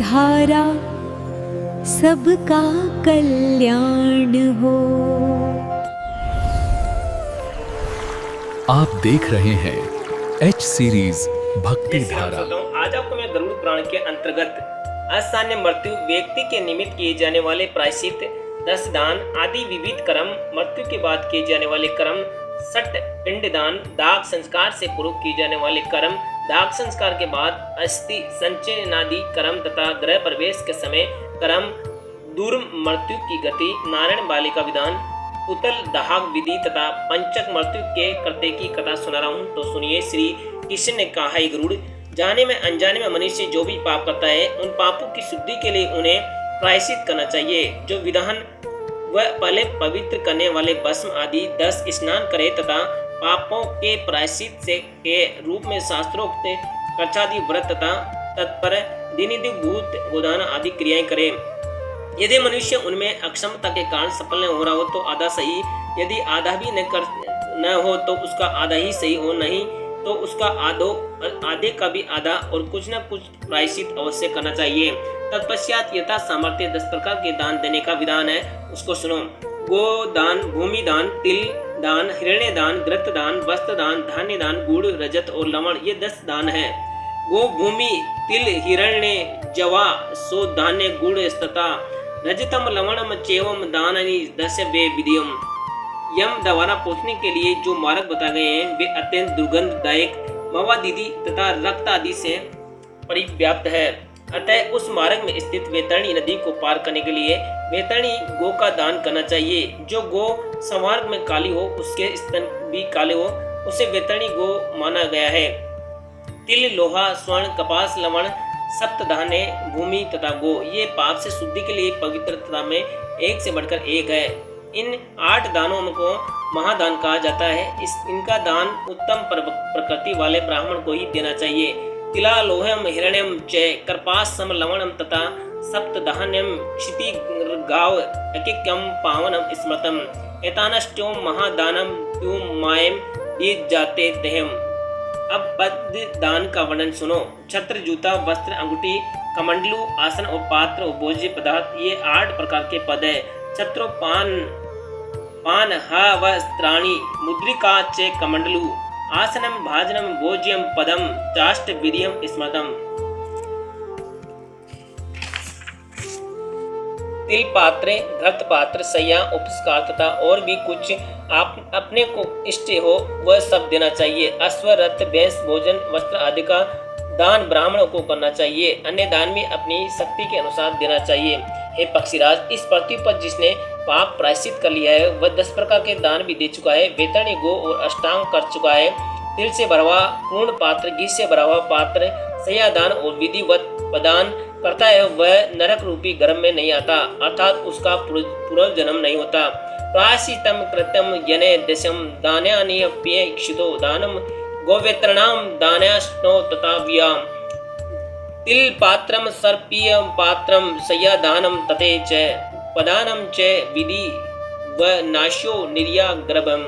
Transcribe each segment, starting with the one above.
धारा सबका कल्याण हो। आप देख रहे हैं एच सीरीज भक्ति धारा। आज आपको मैं गरुड़ पुराण के अंतर्गत असान्य मृत्यु, व्यक्ति के निमित्त किए जाने वाले प्रायश्चित, 10 दान आदि विविध कर्म, मृत्यु के बाद किए जाने वाले कर्म, 6 पिंडदान, दाह संस्कार से पूर्व किए जाने वाले कर्म, दाह संस्कार के बाद अस्थि संचयनादि कर्म तथा गृह प्रवेश के समय कर्म, दूर मृत्यु की गति, नारायण बाली का विधान, उतल दाह विधि तथा पंचक मृत्यु के कर्ते की कथा सुना रहा हूँ। तो सुनिए। श्री कृष्ण ने कहा, है गरुड़, जाने में अनजाने में मनुष्य जो भी पाप करता है, उन पापों की शुद्धि के लिए उन्हें प्रायश्चित करना चाहिए। जो विधान वह पहले पवित्र करने वाले भस्म आदि 10 स्नान करे तथा पापों के प्रायश्चित से के रूप में शास्त्रोक्त कक्षादि व्रत तथा तत्पर दिनिधि भूत गोदान आदि क्रियाएं करे। यदि मनुष्य उनमें अक्षमता के कारण सफल न हो रहा हो तो आधा सही, यदि आधा भी न हो तो उसका आधा ही सही हो, नहीं तो उसका आधे का भी आधा और कुछ न कुछ प्रायश्चित अवश्य करना चाहिए। तत्पश्चात यथा सामर्थ्य 10 प्रकार के दान देने का विधान है, उसको सुनो। गोदान, भूमि दान, तिल दान, हिरण्य दान, घृत दान, वस्त्र दान, धान्य दान, गुड़, रजत और लवण, ये 10 दान है। गो, भूमि, तिल, हिरण्य, जवा, सो धान्य, गुड़ तथा रजतम लवणम चेवम दानानि 10 वे विधियम। यम दवाना पहुंचने के लिए जो मार्ग बताए गए हैं वे अत्यंत दुर्गंधदायक, मवादिदि तथा रक्त आदि से परिव्याप्त है। अतः उस मार्ग में स्थित वैतरणी नदी को पार करने के लिए वैतरणी गो का दान करना चाहिए। जो गो संवार्ग में काली हो, उसके स्तन भी काले हो, उसे वैतरणी गो माना गया है। तिल, लोहा, स्वर्ण, कपास, लवण, सप्तधान्य, भूमि तथा गो, ये पाप से शुद्धि के लिए पवित्रता में एक से बढ़कर एक है। इन 8 दानों को महादान कहा जाता है। इनका दान उत्तम प्रकृति वाले ब्राह्मण को ही देना चाहिए। तिला, लोहम, हिरण्यम च कर्पासम, लवणम तथा सप्तधान्यम क्षिति गाव एकिक्यम पावनम स्मृतम एतानष्टो महादानम त्युम मायम ईद जाते तेहम। अब पद दान का वर्णन सुनो। छत्र, जूता, वस्त्र, अंगूठी, कमंडलू, आसन और पात्र और भोज्य पदार्थ, ये 8 प्रकार के पद है। छत्रो पान हा वस्त्राणि, मुद्रिका च कमंडलू, आसनम, भाजनम, भोज्यम, पदम, चाष्ट विधियम स्मृतम। तिल पात्र, घृत पात्र, सैया, उपस्कार तथा और भी कुछ आप अपने को इष्ट हो वह सब देना चाहिए। अश्व, रथ, भैंस, भोजन, वस्त्र आदि का दान ब्राह्मणों को करना चाहिए। अन्य दान भी अपनी शक्ति के अनुसार देना चाहिए। हे पक्षीराज, इस पृथ्वी पर जिसने पाप प्रायश्चित कर लिया है वह 10 प्रकार के दान भी दे चुका है। वैतरणी गो और अष्टांग कर चुका है। तिल से भरा हुआ पूर्ण पात्र, घी से भरा हुआ पात्र, सैया दान और विधिवत प्रदान करता है, वह नरक रूपी गर्भ में नहीं आता, अर्थात उसका पुनर्जन्म नहीं होता। प्रायश्चितम कृतम यने दशम दान्यानि अप्येक्षितो दानम गोवेत्रणाम दान्याश्नो तथा व्याम। तिल पात्रम, सर्पीय पात्रम, सैया दानम तथे च पदानम च विधि व नाश्यो निर्याग्रभम।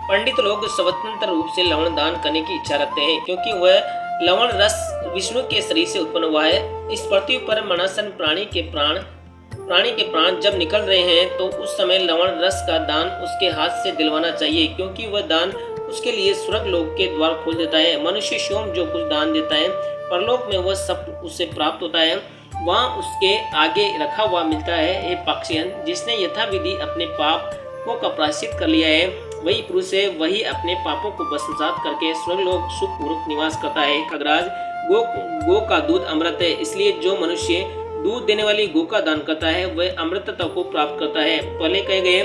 पंडित लोग स्वतंत्र रूप से लवण दान करने की इच्छा रखते हैं, क्योंकि वह लवण रस विष्णु के शरीर से उत्पन्न हुआ है। इस पृथ्वी पर मनासन प्राणी के प्राण जब निकल रहे हैं तो उस समय लवण रस का दान उसके हाथ से दिलवाना चाहिए, क्योंकि वह दान उसके लिए स्वर्ग लोक के द्वार खोल देता है। मनुष्य स्वयं जो कुछ दान देता है परलोक में वह सब उससे प्राप्त होता है, वहाँ उसके आगे रखा हुआ मिलता है। हे पक्षियन, जिसने यथाविधि अपने पापों का प्रायश्चित कर लिया है वही पुरुष है, वही अपने पापों को भस्मसात करके स्वर्गलोक सुखपूर्वक निवास करता है। खगराज, गो का दूध अमृत है, इसलिए जो मनुष्य दूध देने वाली गो का दान करता है वह अमृतता को प्राप्त करता है। पहले कहे गए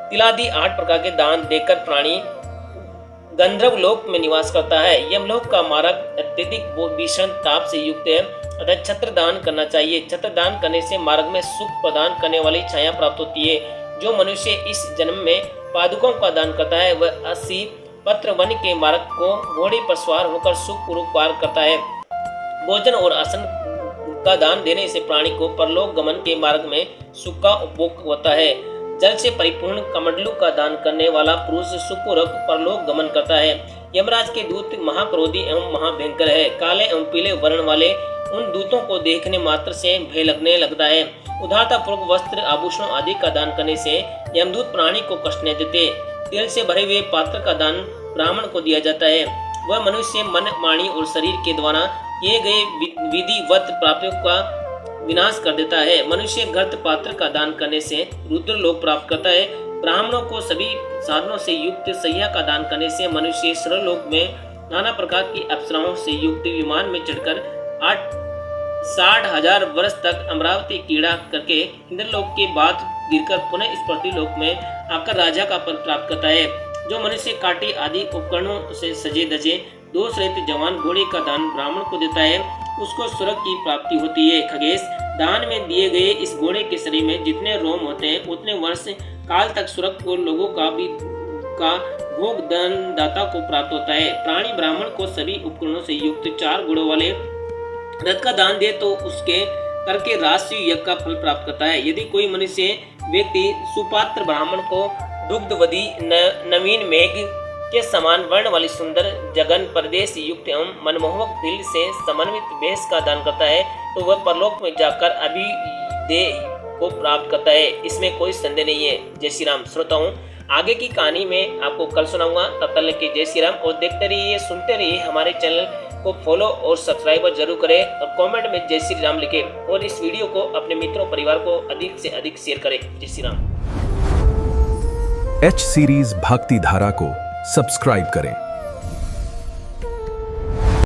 तिलादि 8 प्रकार के दान देकर प्राणी गंधर्व लोक में निवास करता है। यमलोक का मार्ग अत्यधिक भीषण ताप से युक्त है, अतः छत्र दान करना चाहिए। छत्र दान करने से मार्ग में सुख प्रदान करने वाली छाया प्राप्त होती है। जो मनुष्य इस जन्म में पादुकों का दान करता है वह 80 पत्र वन के मार्ग को घोड़े पर सवार होकर सुखपूर्वक पार करता है। भोजन और आसन का दान देने से प्राणी को परलोक गमन के मार्ग में सुख का उपभोग होता है। जल से परिपूर्ण कमंडलू का दान करने वाला पुरुष सुखपूर्वक परलोक गमन करता है। यमराज के दूत महाक्रोधी एवं महाभयंकर है। काले एवं पीले वर्ण वाले उन दूतों को देखने मात्र से भय लगने लगता है। उदारता पूर्वक वस्त्र, आभूषणों आदि का दान करने से यमदूत प्राणी को कष्ट नहीं देते। तेल से भरे हुए पात्र का दान ब्राह्मण को दिया जाता है। वह मनुष्य मन, वाणी और शरीर के द्वारा किए गए विधिवत प्राप्तियों का विनाश कर देता है। मनुष्य घृत पात्र का दान करने से रुद्र लोक प्राप्त करता है। ब्राह्मणों को सभी साधनों से युक्त सैया का दान करने से मनुष्य सर्वलोक में नाना प्रकार की अप्सराओं से युक्त विमान में चढ़कर 60,000 वर्ष तक अमरावती क्रीड़ा करके इंद्रलोक के बाद गिरकर पुनः इस पृथ्वीलोक में आकर राजा का पद प्राप्त करता है। जो मनुष्य कांटे आदि उपकरणों से सजे धजे दोष रहित जवान घोड़े का दान ब्राह्मण को देता है, उसको स्वर्ग की प्राप्ति होती है। खगेश, दान में दिए गए इस घोड़े के शरीर में जितने रोम होते हैं उतने वर्ष काल तक स्वर्ग को लोगों का भोग दान दाता को प्राप्त होता है। प्राणी ब्राह्मण को सभी उपकरणों से युक्त 4 घोड़ों वाले रथ का दान दे तो उसके करके राष्ट्रीय यज्ञ का फल प्राप्त करता है। यदि कोई मनुष्य व्यक्ति सुपात्र ब्राह्मण को दुग्धवदी नवीन मेघ के समान वर्ण वाली सुंदर जगन प्रदेश युक्त एवं मनमोहक दिल से समन्वित वेश का दान करता है तो वह परलोक में जाकर अभिदेह को प्राप्त करता है। इसमें कोई संदेह नहीं है। जय श्री राम। श्रोताओं, आगे की कहानी में आपको कल सुनाऊंगा। तब तक के जय श्री राम और देखते रहिए, सुनते रहिए। हमारे चैनल को फॉलो और सब्सक्राइब जरूर करें और कमेंट में जय श्री राम लिखें और इस वीडियो को अपने मित्रों परिवार को अधिक से अधिक शेयर करें। जय श्री राम। एच सीरीज भक्ति धारा को सब्सक्राइब करें।